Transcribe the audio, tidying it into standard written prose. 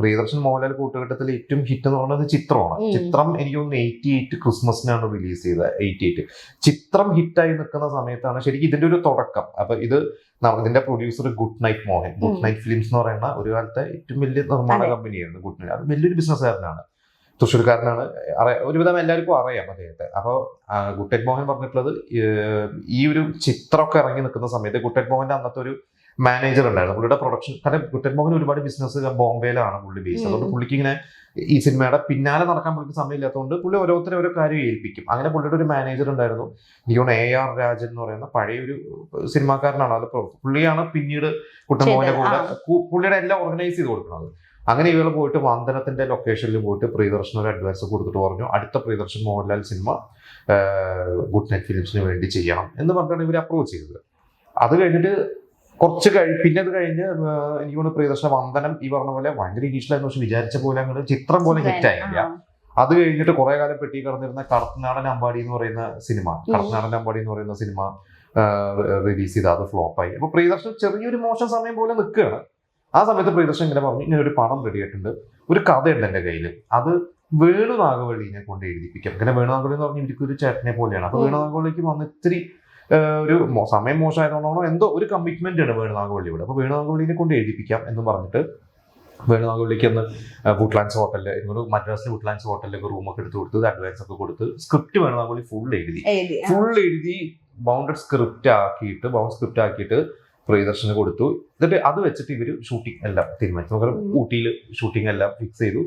പ്രിയദർശൻ മോഹൻലാൽ കൂട്ടുകെട്ടത്തിൽ ഏറ്റവും ഹിറ്റ് എന്ന് പറയുന്നത് ചിത്രമാണ്. ചിത്രം എനിക്ക് തോന്നുന്നു 88 ക്രിസ്മസിനാണ് റിലീസ് ചെയ്തത്. 88 ചിത്രം ഹിറ്റായി നിൽക്കുന്ന സമയത്താണ് ശരിക്കും ഇതിന്റെ ഒരു തുടക്കം. അപ്പൊ ഇതിന്റെ producer good night Mohan, good night films എന്ന് പറയുന്ന ഒരു കാലത്തെ ഏറ്റവും വലിയ നിർമ്മാണ കമ്പനിയായിരുന്നു ഗുഡ് നൈറ്റ്. അത് വലിയൊരു ബിസിനസ്സുകാരനാണ്, തൃശ്ശൂർക്കാരനാണ്, ഒരുവിധം എല്ലാവർക്കും അറിയാം അദ്ദേഹത്തെ. അപ്പോൾ ഗുഡ് നൈറ്റ് മോഹൻ പറഞ്ഞിട്ടുള്ളത്, ഈ ഒരു ചിത്രമൊക്കെ ഇറങ്ങി നിൽക്കുന്ന സമയത്ത് ഗുഡ് നൈറ്റ് മോഹന്റെ അന്നത്തെ ഒരു മാനേജർ ഉണ്ടായിരുന്നു. പുള്ളിയുടെ പ്രൊഡക്ഷൻ, കാരണം ഗുഡ് നൈറ്റ് മോഹൻ ഒരുപാട് ബിസിനസ് ബോംബെയിലാണ് പുള്ളി ബേസ്. അതുകൊണ്ട് പുള്ളിക്ക് ഇങ്ങനെ ഈ സിനിമയുടെ പിന്നാലെ നടക്കാൻ പുള്ളിക്ക് സമയമില്ലാത്തതുകൊണ്ട് പുള്ളി ഓരോരുത്തരും ഓരോ കാര്യം ഏൽപ്പിക്കും. അങ്ങനെ പുള്ളിയുടെ ഒരു മാനേജർ ഉണ്ടായിരുന്നു, ലിയോൺ AR രാജൻ എന്ന് പറയുന്ന പഴയ ഒരു സിനിമാക്കാരനാണ്. അത് പുള്ളിയാണ് പിന്നീട് ഗുഡ് നൈറ്റ് മോഹന്റെ കൂടെ പുള്ളിയുടെ എല്ലാം ഓർഗനൈസ് ചെയ്ത് കൊടുക്കുന്നത്. അങ്ങനെ ഇവർ പോയിട്ട് വന്ദനത്തിന്റെ ലൊക്കേഷനിൽ പോയിട്ട് പ്രിയദർശൻ ഒരു അഡ്വൈസ് കൊടുത്തിട്ട് പറഞ്ഞു, അടുത്ത Priyadarshan Mohanlal cinema good night ഫിലിംസിന് വേണ്ടി ചെയ്യണം എന്ന് പറഞ്ഞിട്ടാണ് ഇവർ അപ്രോച്ച് ചെയ്തത്. അത് കഴിഞ്ഞിട്ട് പിന്നെ അത് കഴിഞ്ഞ് എനിക്ക് തോന്നുന്നു പ്രിയദർശന വന്ദനം ഈ പറഞ്ഞ പോലെ ഭയങ്കര ഇനീഷ്യലായിരുന്നു, പക്ഷെ വിചാരിച്ച പോലെ അങ്ങനെ ചിത്രം പോലെ ഹിറ്റ് ആയില്ല. അത് കഴിഞ്ഞിട്ട് കുറെ കാലം പെട്ടി കിടന്നിരുന്ന കടത്തനാടൻ അമ്പാടി എന്ന് പറയുന്ന സിനിമ റിലീസ് ചെയ്ത് അത് ഫ്ലോപ്പായി. അപ്പൊ പ്രിയദർശൻ ചെറിയൊരു മോശം സമയം പോലെ നിൽക്കുകയാണ്. ആ സമയത്ത് പ്രിയദർശൻ ഇങ്ങനെ പറഞ്ഞു, ഇങ്ങനെ ഒരു പടം റെഡി ആയിട്ടുണ്ട്, ഒരു കഥയുണ്ട് എന്റെ കയ്യിൽ, അത് വേണു നാഗവള്ളിനെ കൊണ്ട് എഴുതിപ്പിക്കാം. അങ്ങനെ വേണു നാഗവള്ളി എന്ന് പറഞ്ഞാൽ എനിക്കൊരു ചേട്ടനെ പോലെയാണ്. അപ്പൊ വേണു നാഗവള്ളിക്ക് വന്ന് ഇത്തിരി ഒരു സമയം മോശമായതുകൊണ്ടാണോ എന്തോ ഒരു കമ്മിറ്റ്മെന്റ് ആണ് വേണു നാഗവള്ളിയോട്. അപ്പൊ വേണു നാഗവള്ളിനെ കൊണ്ട് എഴുതിപ്പിക്കാം എന്ന് പറഞ്ഞിട്ട് വേണു നാഗവള്ളിക്ക് അന്ന് വുഡ്ലാൻഡ്സ് ഹോട്ടലിൽ, മദ്രാസിലെ വുഡ്ലാൻഡ്സ് ഹോട്ടലിലൊക്കെ റൂമൊക്കെ എടുത്ത് കൊടുത്ത് അഡ്വാൻസ് ഒക്കെ കൊടുത്ത് സ്ക്രിപ്റ്റ് വേണു നാഗവള്ളി ഫുൾ എഴുതി ബൗണ്ട് സ്ക്രിപ്റ്റ് ആക്കിയിട്ട് പ്രിയദർശന് കൊടുത്തു. എന്നിട്ട് അത് വെച്ചിട്ട് ഇവര് ഷൂട്ടിംഗ് എല്ലാം തീരുമാനിച്ചു. നമുക്ക് ഊട്ടിയിൽ ഷൂട്ടിംഗ് എല്ലാം ഫിക്സ് ചെയ്തു.